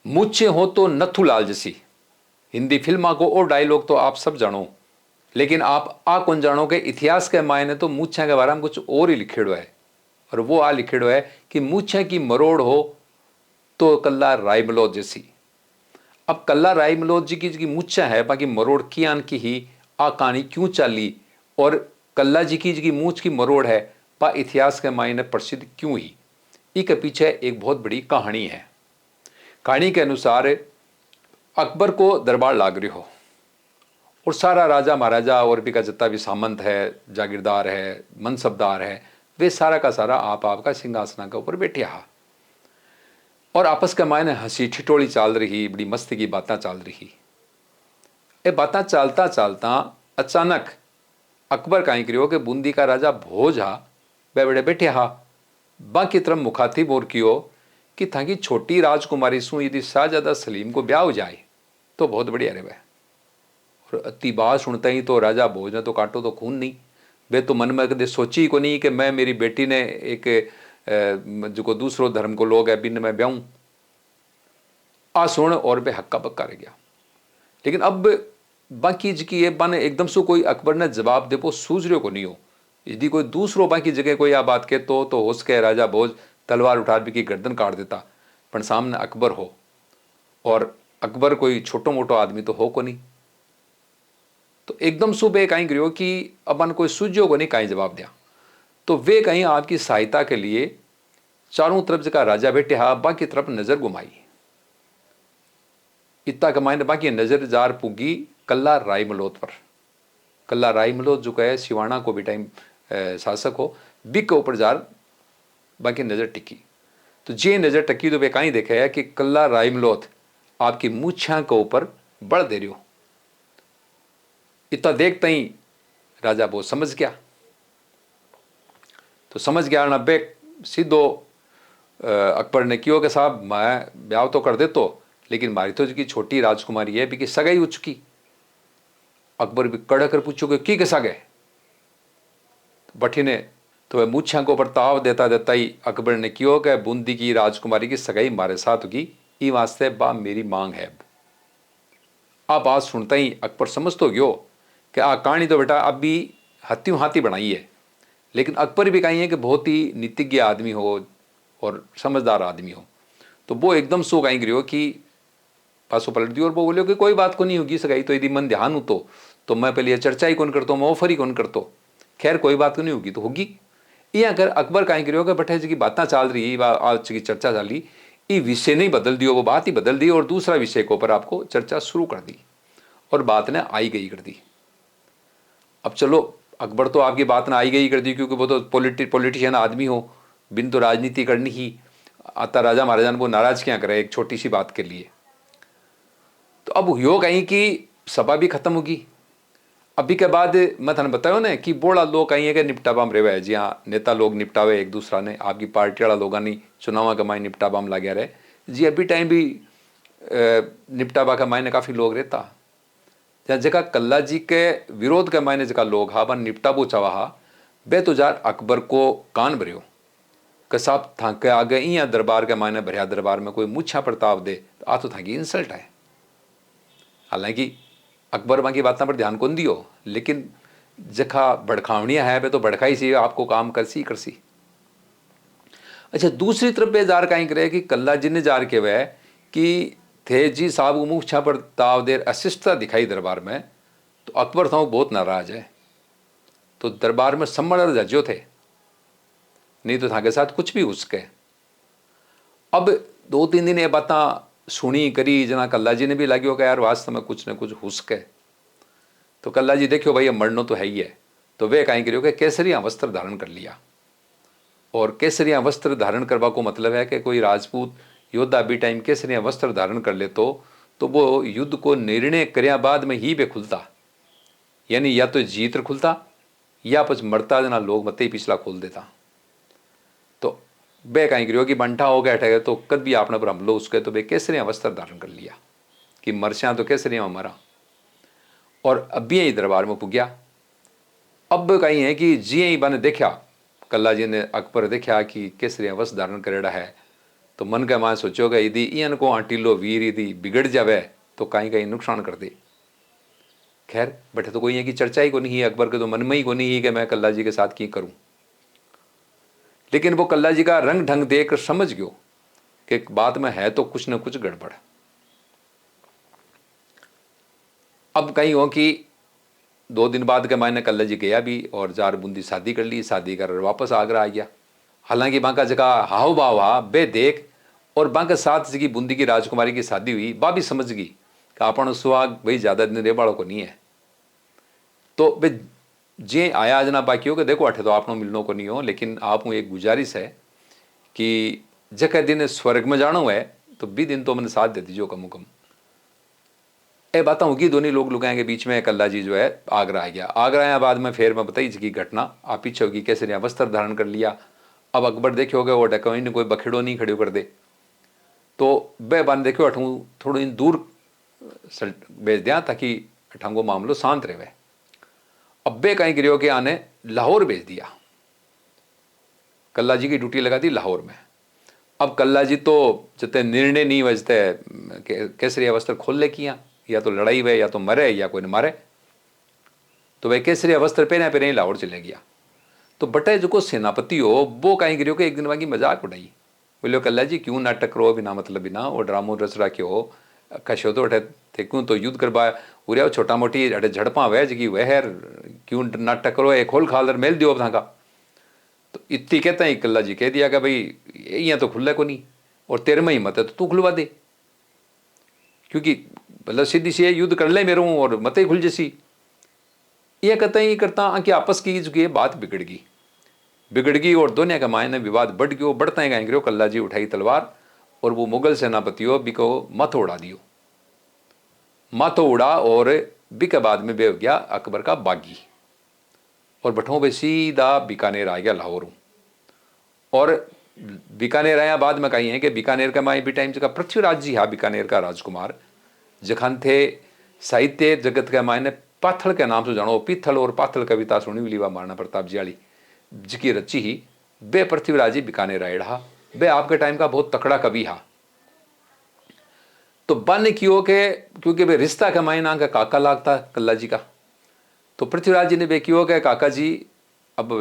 मूछे हो तो नथुलाल जैसी। हिंदी फिल्मा को और डायलॉग तो आप सब जानो, लेकिन आप आ कौन जानो के इतिहास के मायने तो मूछे के बारे में कुछ और ही लिखेड़ो है। और वो आ लिखेड़ो है कि मूछे की मरोड़ हो तो कल्ला रायमलोद जैसी। अब कल्ला रायमलोद जी की मूछा है, बाकी मरोड़ की आन की ही आ कहानी क्यों चाली, और कल्ला जी की मूछ की मरोड़ है पा इतिहास के मायने प्रसिद्ध क्यों हुई, इसके पीछे एक बहुत बड़ी कहानी है। कहानी के अनुसार अकबर को दरबार लाग रही हो, और सारा राजा महाराजा और भी का जितना भी सामंत है, जागीरदार है, मनसबदार है, वे सारा का सारा आपका सिंहासना के ऊपर बैठे हा, और आपस के मायने हंसी ठिठोली चाल रही, बड़ी मस्ती की बातें चल रही। ये बातें चालता चालता अचानक अकबर कहीं करियो कि बूंदी का राजा भोज हा वे बड़े बैठे हा, बाकी तरफ मुखातिब और कियो कि थाकी छोटी राजकुमारी सु यदि शाहजादा सलीम को ब्याह हो जाए तो बहुत बढ़िया रहे। और अति बात सुनते ही तो राजा भोज ने तो काटो तो खून नहीं, वे तो मन में कदे सोची को नहीं कि मैं मेरी बेटी ने एक जो दूसरो धर्म को लोग है बिन में ब्याहूं। आ सुन और वे हक्का बक्का रह गया। लेकिन अब बाकी जी ये बन एकदम से कोई अकबर ने जवाब दे वो सूझ रहे को नहीं हो। यदि कोई दूसरो बाकी जगह कोई आ बात के तो हो सके राजा भोज तलवार उठा भी की गर्दन काट देता, पर सामने अकबर हो, और अकबर कोई छोटो मोटो आदमी तो हो को नहीं। तो एकदम सुबह कहीं करियो कि अपन कोई सूझो को नहीं कहीं जवाब दिया, तो वे कहीं आपकी सहायता के लिए चारों तरफ जगह राजा बैठे हा, बाकी तरफ नजर घुमाई। इतना कमाई ने बाकी नजर जार पुगी कल्ला रायमलोद पर। कल्ला रायमलोद जो है सिवाना को भी टाइम शासक हो, बिक के ऊपर जार बाकी नजर टिकी। तो जे नजर टकी तो वे कहीं देखा है कि कल्ला रायमलोद आपकी मूछा के ऊपर बढ़ दे रही हो। इतना देखते ही राजा बहुत समझ गया। तो समझ गया ना बे सीधो अकबर ने क्यों कि साहब मैं ब्याह तो कर दे तो, लेकिन मारी तो जी छोटी राजकुमारी है भी सगाई हो चुकी। अकबर भी कड़ा कर पूछोगे की के सगे बठी ने, तो वह मूछा को ताव देता देता ही अकबर ने क्यों कि बूंदी की राजकुमारी की सगाई मारे साथ होगी, ई वास्ते बा मेरी मांग है। आ बात सुनता ही अकबर समझ तो गयो कि आ कहानी तो बेटा अब भी हत्यों हाथी बनाई है, लेकिन अकबर भी कहीं है कि बहुत ही नीतिज्ञ आदमी हो और समझदार आदमी हो। तो वो एकदम सो कहीं गिरो कि पासों पलट दी और वो बोले कि कोई बात को नहीं होगी सगाई तो, यदि मन ध्यान हो तो मैं पहले चर्चा ही कौन करता हूँ, मैं ऑफर ही कौन करता हूँ, खैर कोई बात को नहीं होगी तो होगी। ये अगर अकबर कहीं गिरो कि बटे जी की बातें चल रही, आज की चर्चा चली, ये विषय नहीं बदल दियो, वो बात ही बदल दी और दूसरा विषय के ऊपर आपको चर्चा शुरू कर दी, और बात ने आई गई कर दी। अब चलो अकबर तो आपकी बात ना आई गई कर दी क्योंकि वो तो पॉलिटिशियन आदमी हो, बिन तो राजनीति करनी ही आता राजा महाराजा ने वो नाराज क्या करे एक छोटी सी बात के लिए। तो अब यो कहीं कि सभा भी खत्म होगी। अभी के बाद मैं थाने बतायो ना कि बोला लोग कहीं है कि निपटाबाम रेवा है, जी हाँ नेता लोग निपटावे एक दूसरा ने, आपकी पार्टी वाला लोग नहीं चुनाव का मायने निपटाबाम लगे रहे जी। अभी टाइम भी निपटाबा का मायने काफ़ी लोग रहता, जहाँ जगह कल्ला जी के विरोध के मायने जगह लोग हा बन निपटाबो चावा हा, बे तो जार अकबर को कान भरियो कि साहब थाके आगे यहाँ दरबार के मायने भरिया दरबार में कोई मुछा प्रताप दे तो आ तो थाकी इंसल्ट है। हालांकि अकबर वहाँ की बातों पर ध्यान कौन दियो, लेकिन जखा भड़कावनियाँ है वे तो भड़काई सी आपको काम करसी करसी। अच्छा दूसरी तरफ पे जार कहीं करे कि कल्ला जी ने जार के वह कि थे जी साहब को मुछा पर ताव देर अशिष्टता दिखाई दरबार में, तो अकबर था वो बहुत नाराज है, तो दरबार में सम्मड़ जजो थे, नहीं तो था के साथ कुछ भी उसके। अब 2-3 दिन ये बातें सुनी करी जना कल्ला जी ने भी लगे कि यार वास्तव में कुछ न कुछ हुसके। तो कल्ला जी देखियो भाई मरनो तो है ही है, तो वे कहीं करियो कि केसरिया वस्त्र धारण कर लिया। और केसरिया वस्त्र धारण करवा को मतलब है कि कोई राजपूत योद्धा भी टाइम केसरिया वस्त्र धारण कर ले तो वो युद्ध को निर्णय करया बाद में ही वे खुलता, यानी या तो जीत खुलता या पच मरता जना लोग मत ही पिछला खोल देता। तो बे कहीं करियो कि बंठा हो गया ठहरे तो कद भी आपने पर हमलो उसके, तो बे केसरिया वस्त्र धारण कर लिया कि मरशा तो केसरिया में मरा। और अभी यही दरबार में पुग्या। अब कहीं है कि जी ही बने देखा कल्ला जी ने अकबर देखा कि केसरिया वस्त्र धारण करेड़ा है, तो मन के मां सोचोगे यदि इन को आटीलो वीर यदि बिगड़ जावे तो कहीं कहीं नुकसान कर दे। खैर बैठे तो कोई है कि चर्चा ही को नहीं है, अकबर के तो मन में ही को नहीं है कि मैं कल्ला जी के साथ की करूं। लेकिन वो कल्ला जी का रंग ढंग देखकर समझ गयो कि बात में है तो कुछ न कुछ गड़बड़। अब कहीं हो कि 2 दिन बाद के मैंने कल्ला जी गया भी और जार बूंदी शादी कर ली, शादी कर वापस आगरा आ गया। हालांकि बांका जगह हाव भाव हा बे देख और बांका साथ जी बूंदी की राजकुमारी की शादी हुई, बा भी समझ गई कि अपन सुहाग भाई ज्यादा दिन रेबाड़ो को नहीं है। तो बे जे आया आज ना बाकी हो कि देखो अठे तो आपनो मिलनो को नहीं हो, लेकिन आप एक गुजारिश है कि जगह दिन स्वर्ग में जानो है तो भी दिन तो मैंने साथ दे दीजिए कम कम। ए बात होगी दोनों लोग लुगाएंगे बीच में कल्ला जी जो है आगरा आ गया। आगरा आया बाद में फिर मैं बताई इसकी घटना आप पीछे होगी कैसे ने वस्त्र धारण कर लिया। अब अकबर देखे हो गए वो डकोई ने कोई बखेड़ो नहीं खड़े कर दे, तो बे बान देखो अठू थोड़ी दूर भेज दिया ताकि अठंगो मामलो शांत रहे। अब बे कहीं गिरियो के आने लाहौर भेज दिया, कल्ला जी की ड्यूटी लगा दी लाहौर में। अब कल्ला जी तो जते निर्णय नहीं बजते केसरिया वस्त्र खोल ले किया, या तो लड़ाई वे या तो मरे या कोई न मारे, तो वह केसरिया वस्त्र पहने पहने लाहौर चले गया। तो बटे जो को सेनापति हो वो कहीं गिरियो के एक दिन की मजाक उड़ाई, बोलो कल्ला जी क्यों नाटक करो बिना मतलब बिना वो ड्रामो रच रखे हो कशो तो अठे थे क्यों तो युद्ध करवा उरिया छोटा मोटी अठे झड़पा वह जी वह क्यों नाटक करो एक खोल खाल मेल दियो अब का। तो इतनी कहते हैं कल्ला जी कह दिया कि भाई यहाँ तो खुला को नहीं और तेरे में हिम्मत है तो तू खुलवा दे, क्योंकि मतलब सीधी सी युद्ध कर ले मेरे हूँ और मत ही खुल जैसी। ये कहते ही करता कि आपस की जो बात बिगड़ गई और दोनों का मायने विवाद बढ़ गयो। बढ़ता है कहीं कल्ला जी उठाई तलवार और वो मुगल सेनापति हो बिको माथो उड़ा दियो, माथो उड़ा और बिके बाद में बे हो गया अकबर का बागी और बठों पे सीधा बीकानेर आ गया लाहौर। और बीकानेर आया बाद में कही है कि बीकानेर का माई भी टाइम जगह पृथ्वीराज जी हा बीकानेर का राजकुमार जखन थे साहित्य जगत के मायने पाथल के नाम से जानो, पीथल और पाथल कविता सुनी मिली वा महाराणा प्रताप जी वाली जिकी रची ही बे पृथ्वीराज जी बीकानेर आए रहा। बे आपके टाइम का बहुत तकड़ा कवि हा। तो बन क्यों के क्योंकि वे रिश्ता के मायना का काका लागता कल्ला जी का, तो पृथ्वीराज जी ने बे क्यों के काका जी अब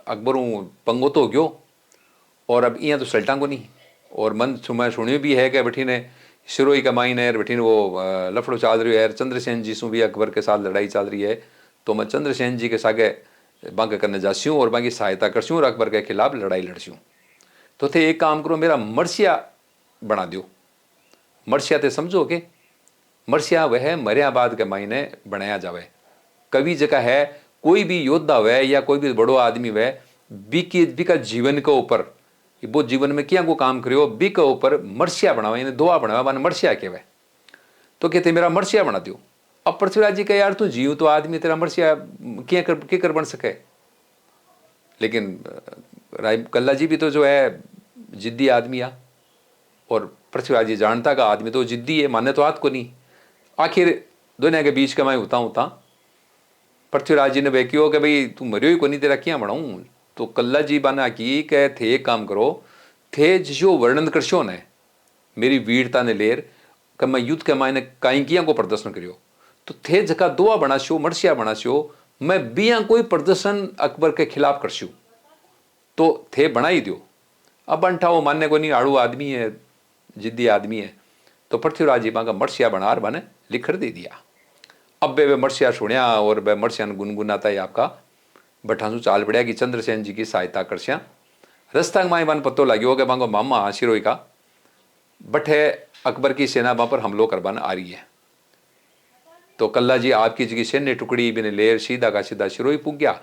अकबरों पंगो तो गयो और अब इं तो सल्टा को नहीं और मन मैं सुनियो भी है कि बठीने सिरोही कमाई ने बठीने वो लफड़ो चल रही है चंद्रसेन जी सु भी अकबर के साथ लड़ाई चल रही है। तो मैं चंद्रसेन जी के सागे बांके करने जास्यूँ और बाकी सहायता करसूँ और अकबर के खिलाफ लड़ाई लड़सूँ। तो थे एक काम करो मेरा मरसिया बना दो। मरसिया ते समझो के मरसिया वह मरिया बाद के मायने बनाया जावे। कवि जगह है कोई भी योद्धा वह या कोई भी बड़ो आदमी वह बीका जीवन के ऊपर वो जीवन में क्या को काम करियो बी के ऊपर मरसिया बनावे यानी दुआ बनावे माने मरसिया कहवे। तो कहते मेरा मरसिया बना दो। अब पृथ्वीराज जी कहे यार तू जीव तो आदमी तेरा मरसिया क्या कर बन सके। लेकिन राय कल्ला जी भी तो जो है जिद्दी आदमी आ और पृथ्वीराज जी जानता का आदमी तो जिद्दी है माने तो हाथ को नहीं। आखिर दुनिया के बीच का मैं उता पृथ्वीराज जी ने बेकियो कि भाई तू मरियो ही को नहीं तेरा क्या बनाऊं। तो कल्ला जी बना की कह थे एक काम करो थे जो वर्णन करशो ने मेरी वीरता ने लेर कि मैं युद्ध के मायने काई किया को प्रदर्शन करियो तो थे जका दुआ बनाशो मरसिया बनाशो मैं बिया कोई प्रदर्शन अकबर के खिलाफ करशू तो थे बनाई दो। अब अंठा वो मानने को नहीं आड़ू आदमी है जिद्दी आदमी है। तो पृथ्वीराज जी का मरसिया बनार बने लिखर दे दिया। अब वे मरसिया सुनिया और वे मरसिया गुनगुनाता है आपका बठासू चाल पड़ा कि चंद्रसेन जी की सहायता करसिया। रस्ता माए बन पत्तो लगे कि बांगो मामा शिरोई का बठे अकबर की सेना वहां पर हमलों करवाना आ रही है। तो कल्ला जी आपकी जगह सैन्य टुकड़ी बिने लेर सीधा का सीधा शिरोई पुग गया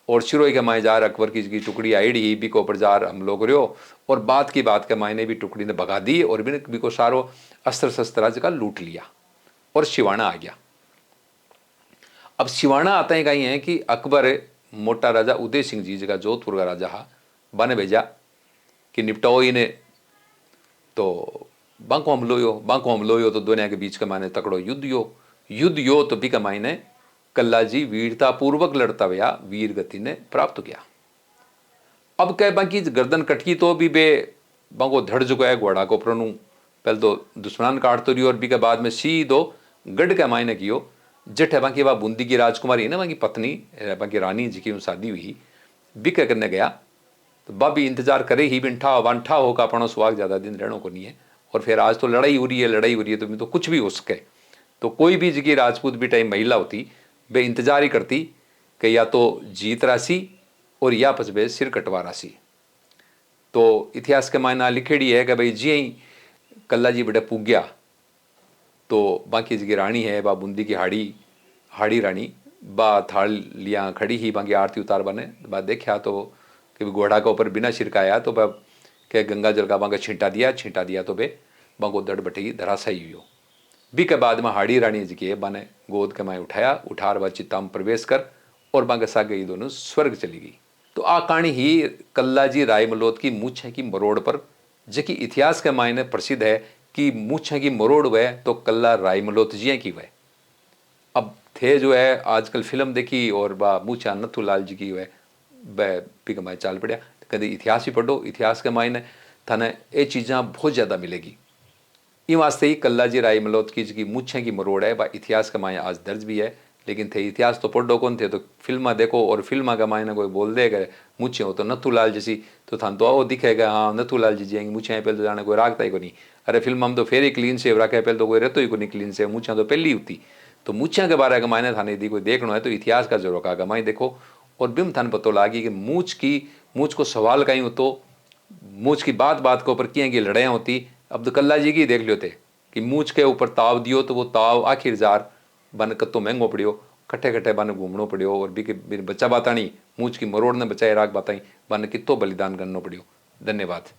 और शिरोई के माए जार अकबर की जगह टुकड़ी आईडी ही बिको पर जार हमलों करो और बात की बात के मायने भी टुकड़ी ने भगा दी और बिको सारो अस्त्र शस्त्र जगह लूट लिया और शिवाना आ गया। अब शिवाना आता ही कहीं है कि अकबर मोटा राजा उदय सिंह जी जगह जोधपुर का राजा हा बने भेजा कि निपटाओ इन्हें। तो बांको हमलो यो तो दुनिया के बीच का मायने तकड़ो युद्ध यो तो भी कमाईने कल्ला जी वीरता पूर्वक लड़ता हुआ वीर गति ने प्राप्त किया। अब कह बाकी गर्दन कटकी तो भी बे बांगो धड़ जो है घोड़ा को प्रनु पहले तो दुश्मनान काट तो रही और बी के बाद में सीधो गढ़ के मायने कियो जट है बाकी वह बूंदी की राजकुमारी है ना बाकी पत्नी बाकी रानी जी की शादी हुई बिके करने गया तो बाबी इंतजार करे ही बिंठा वांठा होगा अपना सुहाग ज़्यादा दिन रहने को नहीं है। और फिर आज तो लड़ाई हो रही है तो कुछ भी हो सके। तो कोई भी जगह राजपूत भी टाइम महिला होती वे इंतजार ही करती कि या तो जीत राशि और या पचबे सिर कटवा राशि। तो इतिहास के मायना लिखेड़ी है कि भाई जी ही कल्ला जी बड़े पूग गया तो बाकी जगह रानी है बा बूंदी की हाड़ी रानी बा थाल लिया खड़ी ही बाकी आरती उतार बने बा देखा तो कि घोड़ा के ऊपर बिना छिड़काया तो बा के गंगा जल का बांगा छींटा दिया तो बे बांगो दड़ बटेगी धराशायी हुई बी के बाद में हाड़ी रानी जी के बाने गोद के माए उठार बा चित्ता में प्रवेश कर और बांगे सागे ये दोनों स्वर्ग चली गई। तो आ कहानी ही कल्ला जी राय मलोत की मूछे की मरोड़ पर जबकि इतिहास के मायने प्रसिद्ध है कि मूछे की मरोड़ वह तो कल्ला राय मलोत जी की वह अब थे जो है आजकल फिल्म देखी और बा मूछा नथुलाल जी की वह पिक माए चाल पड़ा कभी इतिहास भी पढ़ो इतिहास के मायने थाने ये चीज़ा बहुत ज़्यादा मिलेगी। इन वास्ते ही कल्ला जी राय मलोत की मूछे की मरोड़ है बा इतिहास के मायने आज दर्ज भी है। लेकिन थे इतिहास तो पढ़ो कौन थे तो फिल्मा देखो और फिल्मा का मायने कोई बोल देगा मूछे हो तो नथुलाल जैसी तो थान तो आओ दिखेगा हाँ नथुलाल जी जाएंगे मूछे पहले तो जाने कोई रागता ही को नहीं। अरे फिल्म में तो फेर ही क्लीन सेव रखे पहले तो कोई रहतो ही को नहीं क्लीन सेव मूछा तो पहली होती। तो मूछा के बारे में मायने थाने यदि कोई देखना है तो इतिहास का जरूर का माई देखो और बिम थान पतो लागी कि मूछ को सवाल कहीं हो तो मूछ की बात के ऊपर किए की लड़ाइयाँ होती। अब तो कल्ला जी की देख लियो थे कि मूछ के ऊपर ताव दियो तो वो ताव आखिर जार बन कत्तो महंगो पड़ियो कट्ठे कट्ठे बन घूमनो पड़ियो और बी बच्चा बातानी मूछ की मरोड़ ने बचाए राग बताई बन कितो बलिदान करना पड़ियो। धन्यवाद।